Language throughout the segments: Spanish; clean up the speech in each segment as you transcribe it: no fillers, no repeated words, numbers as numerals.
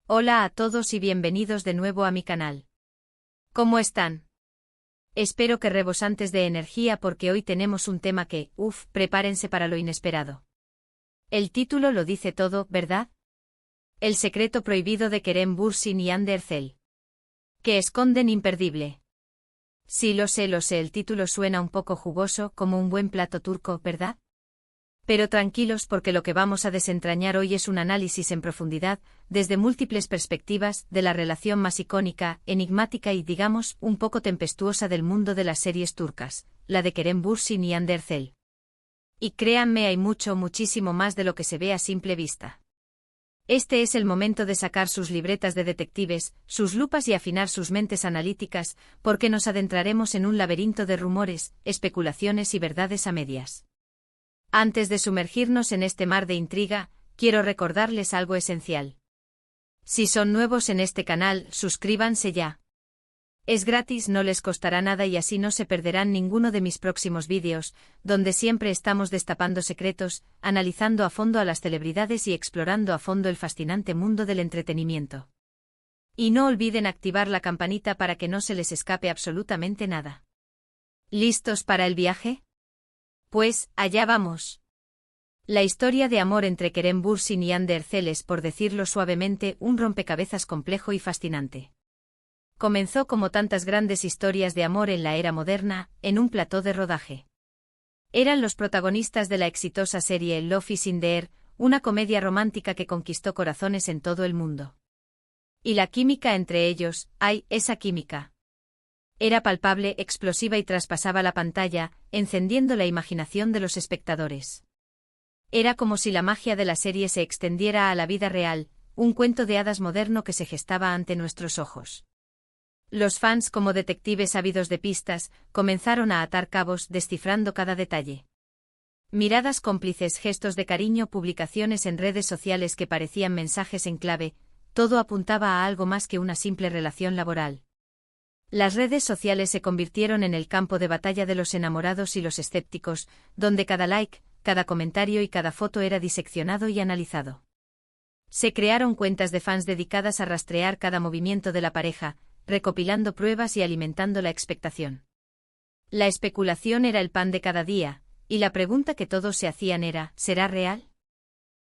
Hola a todos y bienvenidos de nuevo a mi canal. ¿Cómo están? Espero que rebosantes de energía porque hoy tenemos un tema que, prepárense para lo inesperado. El título lo dice todo, ¿verdad? El secreto prohibido de Kerem Bürsin y Hande Erçel. Que esconden imperdible. Sí, lo sé, el título suena un poco jugoso, como un buen plato turco, ¿verdad? Pero tranquilos porque lo que vamos a desentrañar hoy es un análisis en profundidad, desde múltiples perspectivas, de la relación más icónica, enigmática y, digamos, un poco tempestuosa del mundo de las series turcas, la de Kerem Bürsin y Hande Erçel. Y créanme, hay muchísimo más de lo que se ve a simple vista. Este es el momento de sacar sus libretas de detectives, sus lupas y afinar sus mentes analíticas, porque nos adentraremos en un laberinto de rumores, especulaciones y verdades a medias. Antes de sumergirnos en este mar de intriga, quiero recordarles algo esencial. Si son nuevos en este canal, suscríbanse ya. Es gratis, no les costará nada y así no se perderán ninguno de mis próximos vídeos, donde siempre estamos destapando secretos, analizando a fondo a las celebridades y explorando a fondo el fascinante mundo del entretenimiento. Y no olviden activar la campanita para que no se les escape absolutamente nada. ¿Listos para el viaje? Pues, allá vamos. La historia de amor entre Kerem Bürsin y Hande Erçel es, por decirlo suavemente, un rompecabezas complejo y fascinante. Comenzó como tantas grandes historias de amor en la era moderna, en un plató de rodaje. Eran los protagonistas de la exitosa serie Love is in the Air, una comedia romántica que conquistó corazones en todo el mundo. Y la química entre ellos, esa química. Era palpable, explosiva y traspasaba la pantalla, encendiendo la imaginación de los espectadores. Era como si la magia de la serie se extendiera a la vida real, un cuento de hadas moderno que se gestaba ante nuestros ojos. Los fans, como detectives ávidos de pistas, comenzaron a atar cabos, descifrando cada detalle. Miradas cómplices, gestos de cariño, publicaciones en redes sociales que parecían mensajes en clave, todo apuntaba a algo más que una simple relación laboral. Las redes sociales se convirtieron en el campo de batalla de los enamorados y los escépticos, donde cada like, cada comentario y cada foto era diseccionado y analizado. Se crearon cuentas de fans dedicadas a rastrear cada movimiento de la pareja, recopilando pruebas y alimentando la expectación. La especulación era el pan de cada día, y la pregunta que todos se hacían era, ¿será real?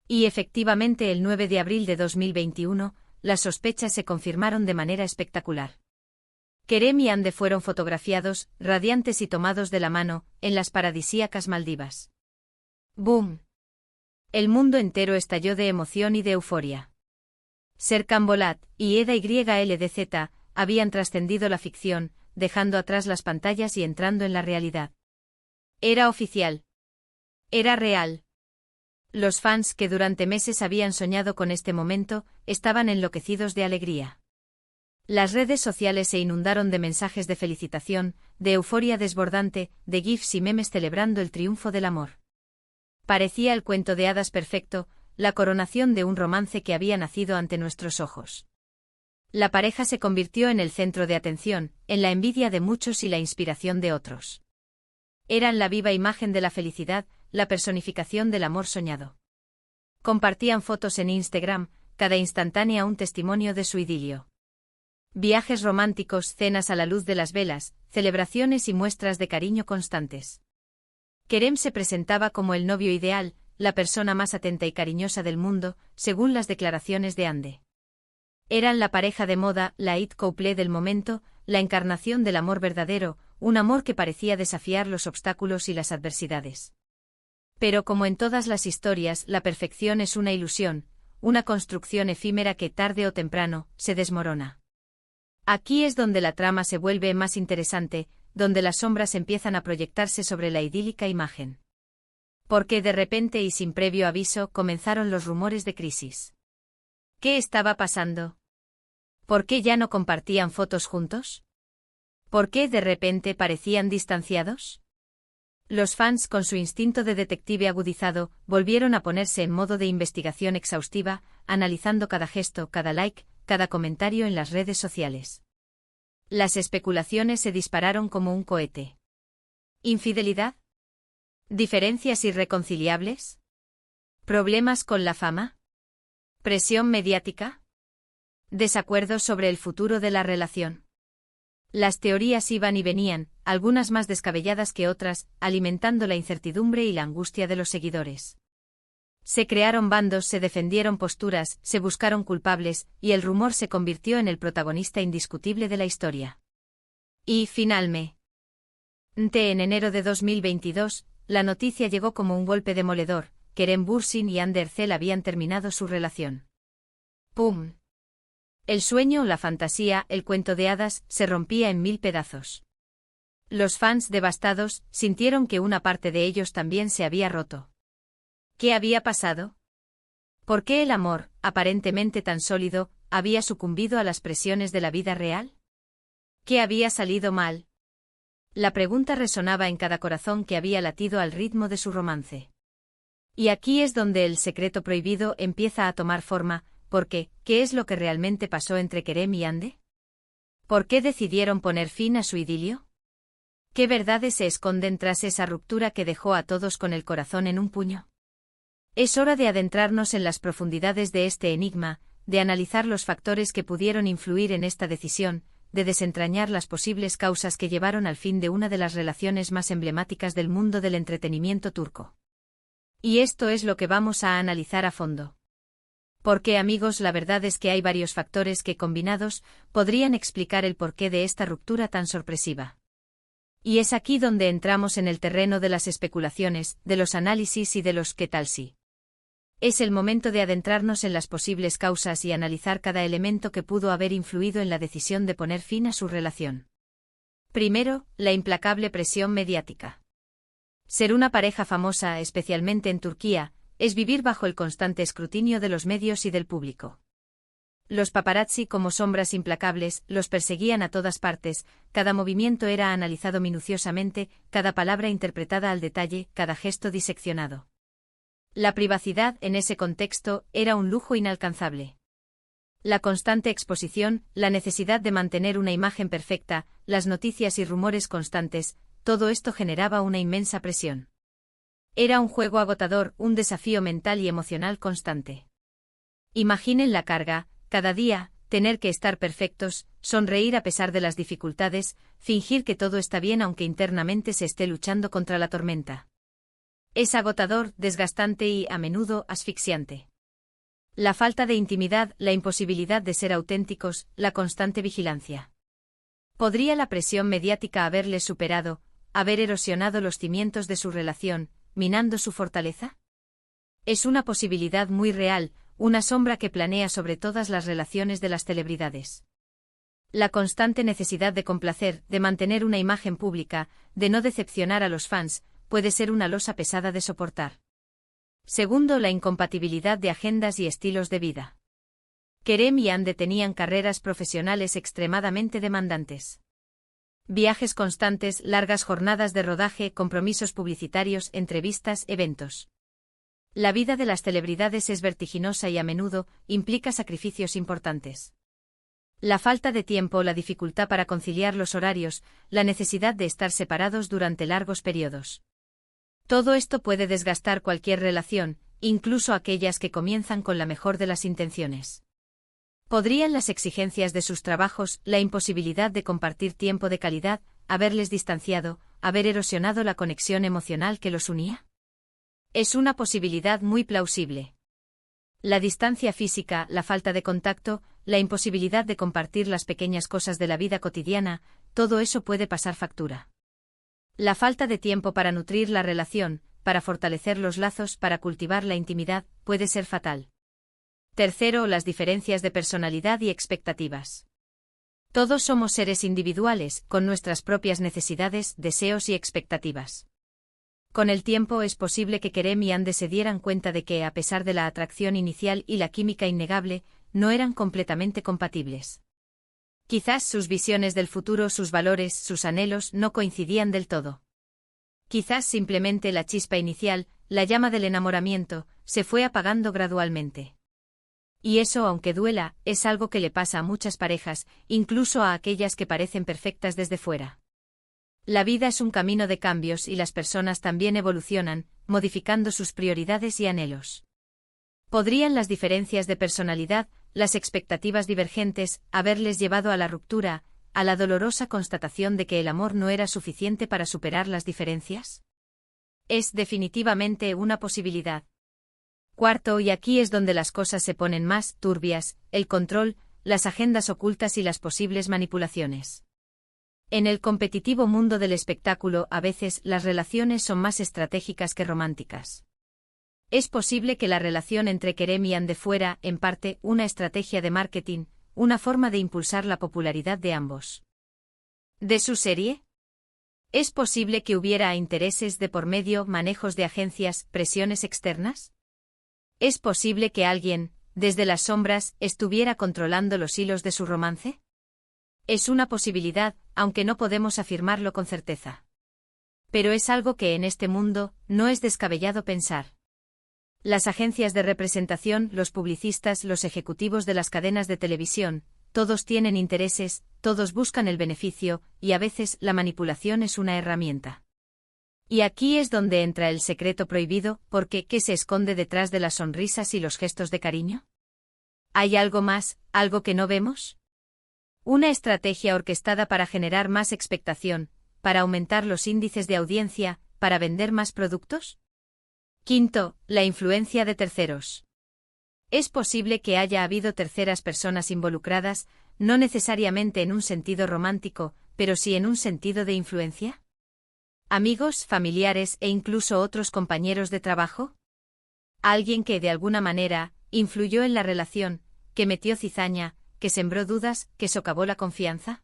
Y efectivamente, el 9 de abril de 2021, las sospechas se confirmaron de manera espectacular. Kerem y Hande fueron fotografiados, radiantes y tomados de la mano, en las paradisíacas Maldivas. ¡Boom! El mundo entero estalló de emoción y de euforia. Serkan Bolat y Eda YLDZ habían trascendido la ficción, dejando atrás las pantallas y entrando en la realidad. Era oficial. Era real. Los fans, que durante meses habían soñado con este momento, estaban enloquecidos de alegría. Las redes sociales se inundaron de mensajes de felicitación, de euforia desbordante, de gifs y memes celebrando el triunfo del amor. Parecía el cuento de hadas perfecto, la coronación de un romance que había nacido ante nuestros ojos. La pareja se convirtió en el centro de atención, en la envidia de muchos y la inspiración de otros. Eran la viva imagen de la felicidad, la personificación del amor soñado. Compartían fotos en Instagram, cada instantánea un testimonio de su idilio. Viajes románticos, cenas a la luz de las velas, celebraciones y muestras de cariño constantes. Kerem se presentaba como el novio ideal, la persona más atenta y cariñosa del mundo, según las declaraciones de Hande. Eran la pareja de moda, la it couple del momento, la encarnación del amor verdadero, un amor que parecía desafiar los obstáculos y las adversidades. Pero como en todas las historias, la perfección es una ilusión, una construcción efímera que tarde o temprano se desmorona. Aquí es donde la trama se vuelve más interesante, donde las sombras empiezan a proyectarse sobre la idílica imagen. Porque de repente y sin previo aviso comenzaron los rumores de crisis. ¿Qué estaba pasando? ¿Por qué ya no compartían fotos juntos? ¿Por qué de repente parecían distanciados? Los fans, con su instinto de detective agudizado, volvieron a ponerse en modo de investigación exhaustiva, analizando cada gesto, cada like, cada comentario en las redes sociales. Las especulaciones se dispararon como un cohete. ¿Infidelidad? ¿Diferencias irreconciliables? ¿Problemas con la fama? ¿Presión mediática? Desacuerdos sobre el futuro de la relación. Las teorías iban y venían, algunas más descabelladas que otras, alimentando la incertidumbre y la angustia de los seguidores. Se crearon bandos, se defendieron posturas, se buscaron culpables, y el rumor se convirtió en el protagonista indiscutible de la historia. Y, finalmente, en enero de 2022, la noticia llegó como un golpe demoledor: Kerem Bürsin y Hande Erçel habían terminado su relación. ¡Pum! El sueño, la fantasía, el cuento de hadas, se rompía en 1000 pedazos. Los fans, devastados, sintieron que una parte de ellos también se había roto. ¿Qué había pasado? ¿Por qué el amor, aparentemente tan sólido, había sucumbido a las presiones de la vida real? ¿Qué había salido mal? La pregunta resonaba en cada corazón que había latido al ritmo de su romance. Y aquí es donde el secreto prohibido empieza a tomar forma, porque, ¿qué es lo que realmente pasó entre Kerem y Hande? ¿Por qué decidieron poner fin a su idilio? ¿Qué verdades se esconden tras esa ruptura que dejó a todos con el corazón en un puño? Es hora de adentrarnos en las profundidades de este enigma, de analizar los factores que pudieron influir en esta decisión, de desentrañar las posibles causas que llevaron al fin de una de las relaciones más emblemáticas del mundo del entretenimiento turco. Y esto es lo que vamos a analizar a fondo. Porque, amigos, la verdad es que hay varios factores que, combinados, podrían explicar el porqué de esta ruptura tan sorpresiva. Y es aquí donde entramos en el terreno de las especulaciones, de los análisis y de los ¿qué tal si? Es el momento de adentrarnos en las posibles causas y analizar cada elemento que pudo haber influido en la decisión de poner fin a su relación. Primero, la implacable presión mediática. Ser una pareja famosa, especialmente en Turquía, es vivir bajo el constante escrutinio de los medios y del público. Los paparazzi, como sombras implacables, los perseguían a todas partes, cada movimiento era analizado minuciosamente, cada palabra interpretada al detalle, cada gesto diseccionado. La privacidad, en ese contexto, era un lujo inalcanzable. La constante exposición, la necesidad de mantener una imagen perfecta, las noticias y rumores constantes, todo esto generaba una inmensa presión. Era un juego agotador, un desafío mental y emocional constante. Imaginen la carga, cada día, tener que estar perfectos, sonreír a pesar de las dificultades, fingir que todo está bien aunque internamente se esté luchando contra la tormenta. Es agotador, desgastante y, a menudo, asfixiante. La falta de intimidad, la imposibilidad de ser auténticos, la constante vigilancia. ¿Podría la presión mediática haberles superado, haber erosionado los cimientos de su relación, minando su fortaleza? Es una posibilidad muy real, una sombra que planea sobre todas las relaciones de las celebridades. La constante necesidad de complacer, de mantener una imagen pública, de no decepcionar a los fans, puede ser una losa pesada de soportar. Segundo, la incompatibilidad de agendas y estilos de vida. Kerem y Hande tenían carreras profesionales extremadamente demandantes. Viajes constantes, largas jornadas de rodaje, compromisos publicitarios, entrevistas, eventos. La vida de las celebridades es vertiginosa y a menudo implica sacrificios importantes. La falta de tiempo, la dificultad para conciliar los horarios, la necesidad de estar separados durante largos periodos. Todo esto puede desgastar cualquier relación, incluso aquellas que comienzan con la mejor de las intenciones. ¿Podrían las exigencias de sus trabajos, la imposibilidad de compartir tiempo de calidad, haberles distanciado, haber erosionado la conexión emocional que los unía? Es una posibilidad muy plausible. La distancia física, la falta de contacto, la imposibilidad de compartir las pequeñas cosas de la vida cotidiana, todo eso puede pasar factura. La falta de tiempo para nutrir la relación, para fortalecer los lazos, para cultivar la intimidad, puede ser fatal. Tercero, las diferencias de personalidad y expectativas. Todos somos seres individuales, con nuestras propias necesidades, deseos y expectativas. Con el tiempo es posible que Kerem y Hande se dieran cuenta de que, a pesar de la atracción inicial y la química innegable, no eran completamente compatibles. Quizás sus visiones del futuro, sus valores, sus anhelos no coincidían del todo. Quizás simplemente la chispa inicial, la llama del enamoramiento, se fue apagando gradualmente. Y eso, aunque duela, es algo que le pasa a muchas parejas, incluso a aquellas que parecen perfectas desde fuera. La vida es un camino de cambios y las personas también evolucionan, modificando sus prioridades y anhelos. ¿Podrían las diferencias de personalidad, las expectativas divergentes, haberles llevado a la ruptura, a la dolorosa constatación de que el amor no era suficiente para superar las diferencias? Es definitivamente una posibilidad. Cuarto, y aquí es donde las cosas se ponen más turbias, el control, las agendas ocultas y las posibles manipulaciones. En el competitivo mundo del espectáculo, a veces las relaciones son más estratégicas que románticas. Es posible que la relación entre Kerem y Hande fuera, en parte, una estrategia de marketing, una forma de impulsar la popularidad de ambos. ¿De su serie? ¿Es posible que hubiera intereses de por medio, manejos de agencias, presiones externas? ¿Es posible que alguien, desde las sombras, estuviera controlando los hilos de su romance? Es una posibilidad, aunque no podemos afirmarlo con certeza. Pero es algo que en este mundo no es descabellado pensar. Las agencias de representación, los publicistas, los ejecutivos de las cadenas de televisión, todos tienen intereses, todos buscan el beneficio, y a veces la manipulación es una herramienta. Y aquí es donde entra el secreto prohibido, porque ¿qué se esconde detrás de las sonrisas y los gestos de cariño? ¿Hay algo más, algo que no vemos? ¿Una estrategia orquestada para generar más expectación, para aumentar los índices de audiencia, para vender más productos? Quinto, la influencia de terceros. Es posible que haya habido terceras personas involucradas, no necesariamente en un sentido romántico, pero sí en un sentido de influencia. ¿Amigos, familiares e incluso otros compañeros de trabajo? ¿Alguien que de alguna manera influyó en la relación, que metió cizaña, que sembró dudas, que socavó la confianza?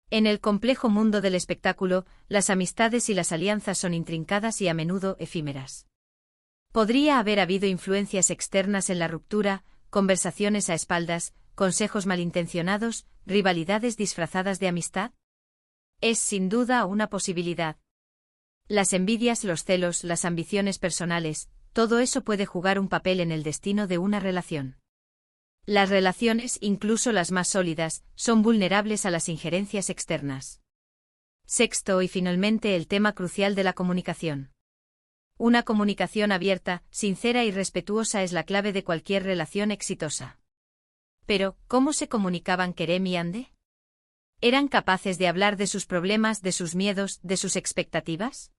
En el complejo mundo del espectáculo, las amistades y las alianzas son intrincadas y a menudo efímeras. ¿Podría haber habido influencias externas en la ruptura, conversaciones a espaldas, consejos malintencionados, rivalidades disfrazadas de amistad? Es sin duda una posibilidad. Las envidias, los celos, las ambiciones personales, todo eso puede jugar un papel en el destino de una relación. Las relaciones, incluso las más sólidas, son vulnerables a las injerencias externas. Sexto y finalmente el tema crucial de la comunicación. Una comunicación abierta, sincera y respetuosa es la clave de cualquier relación exitosa. Pero, ¿cómo se comunicaban Kerem y Hande? ¿Eran capaces de hablar de sus problemas, de sus miedos, de sus expectativas?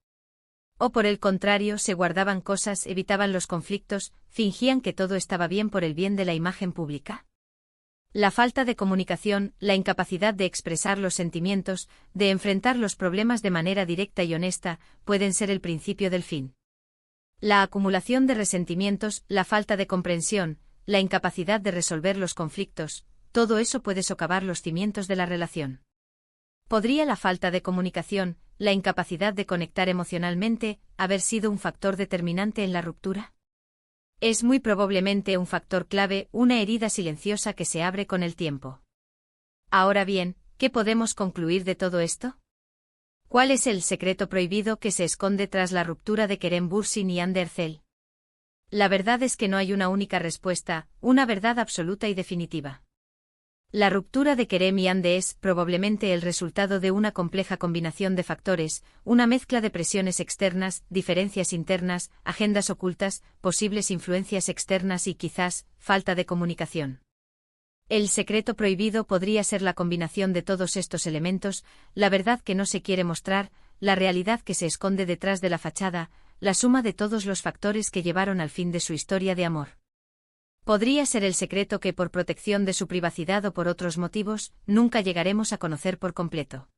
¿O por el contrario, se guardaban cosas, evitaban los conflictos, fingían que todo estaba bien por el bien de la imagen pública? La falta de comunicación, la incapacidad de expresar los sentimientos, de enfrentar los problemas de manera directa y honesta, pueden ser el principio del fin. La acumulación de resentimientos, la falta de comprensión, la incapacidad de resolver los conflictos, todo eso puede socavar los cimientos de la relación. ¿Podría la falta de comunicación, la incapacidad de conectar emocionalmente, haber sido un factor determinante en la ruptura? Es muy probablemente un factor clave, una herida silenciosa que se abre con el tiempo. Ahora bien, ¿qué podemos concluir de todo esto? ¿Cuál es el secreto prohibido que se esconde tras la ruptura de Kerem Bürsin y Hande Erçel? La verdad es que no hay una única respuesta, una verdad absoluta y definitiva. La ruptura de Kerem y Hande es, probablemente, el resultado de una compleja combinación de factores, una mezcla de presiones externas, diferencias internas, agendas ocultas, posibles influencias externas y, quizás, falta de comunicación. El secreto prohibido podría ser la combinación de todos estos elementos, la verdad que no se quiere mostrar, la realidad que se esconde detrás de la fachada, la suma de todos los factores que llevaron al fin de su historia de amor. Podría ser el secreto que, por protección de su privacidad o por otros motivos, nunca llegaremos a conocer por completo.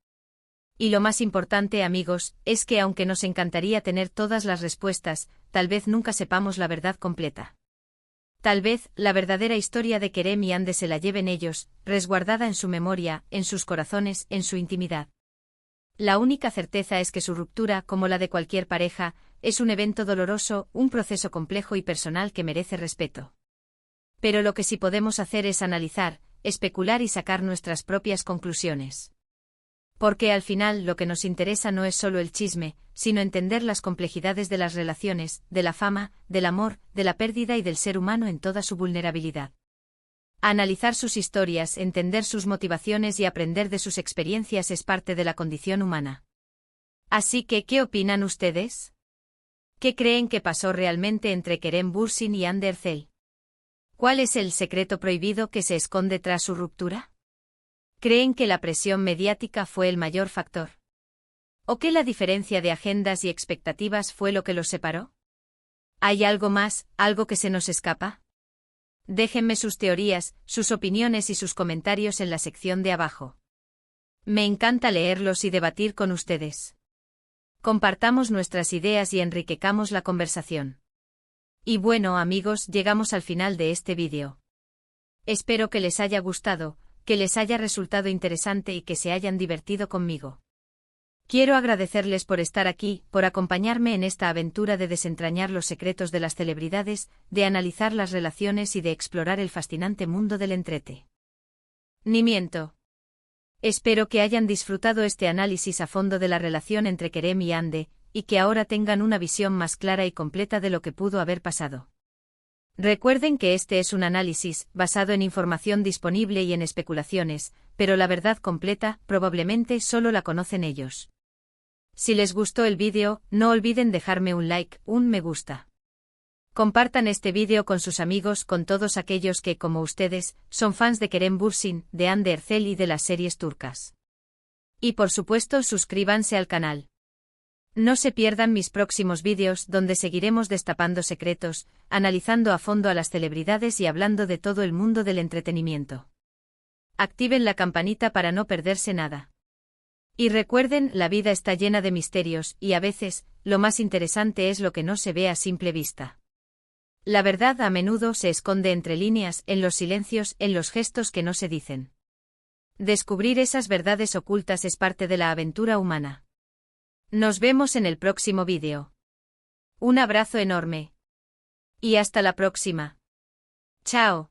Y lo más importante, amigos, es que aunque nos encantaría tener todas las respuestas, tal vez nunca sepamos la verdad completa. Tal vez, la verdadera historia de Kerem y Hande se la lleven ellos, resguardada en su memoria, en sus corazones, en su intimidad. La única certeza es que su ruptura, como la de cualquier pareja, es un evento doloroso, un proceso complejo y personal que merece respeto. Pero lo que sí podemos hacer es analizar, especular y sacar nuestras propias conclusiones. Porque al final lo que nos interesa no es solo el chisme, sino entender las complejidades de las relaciones, de la fama, del amor, de la pérdida y del ser humano en toda su vulnerabilidad. Analizar sus historias, entender sus motivaciones y aprender de sus experiencias es parte de la condición humana. Así que, ¿qué opinan ustedes? ¿Qué creen que pasó realmente entre Kerem Bürsin y Hande Erçel? ¿Cuál es el secreto prohibido que se esconde tras su ruptura? ¿Creen que la presión mediática fue el mayor factor? ¿O que la diferencia de agendas y expectativas fue lo que los separó? ¿Hay algo más, algo que se nos escapa? Déjenme sus teorías, sus opiniones y sus comentarios en la sección de abajo. Me encanta leerlos y debatir con ustedes. Compartamos nuestras ideas y enriquezcamos la conversación. Y bueno, amigos, llegamos al final de este vídeo. Espero que les haya gustado, que les haya resultado interesante y que se hayan divertido conmigo. Quiero agradecerles por estar aquí, por acompañarme en esta aventura de desentrañar los secretos de las celebridades, de analizar las relaciones y de explorar el fascinante mundo del entrete. Ni miento. Espero que hayan disfrutado este análisis a fondo de la relación entre Kerem y Hande, y que ahora tengan una visión más clara y completa de lo que pudo haber pasado. Recuerden que este es un análisis, basado en información disponible y en especulaciones, pero la verdad completa, probablemente solo la conocen ellos. Si les gustó el vídeo, no olviden dejarme un like, un me gusta. Compartan este vídeo con sus amigos, con todos aquellos que, como ustedes, son fans de Kerem Bürsin, de Hande Erçel y de las series turcas. Y por supuesto, suscríbanse al canal. No se pierdan mis próximos vídeos donde seguiremos destapando secretos, analizando a fondo a las celebridades y hablando de todo el mundo del entretenimiento. Activen la campanita para no perderse nada. Y recuerden, la vida está llena de misterios y a veces, lo más interesante es lo que no se ve a simple vista. La verdad a menudo se esconde entre líneas, en los silencios, en los gestos que no se dicen. Descubrir esas verdades ocultas es parte de la aventura humana. Nos vemos en el próximo vídeo. Un abrazo enorme. Y hasta la próxima. Chao.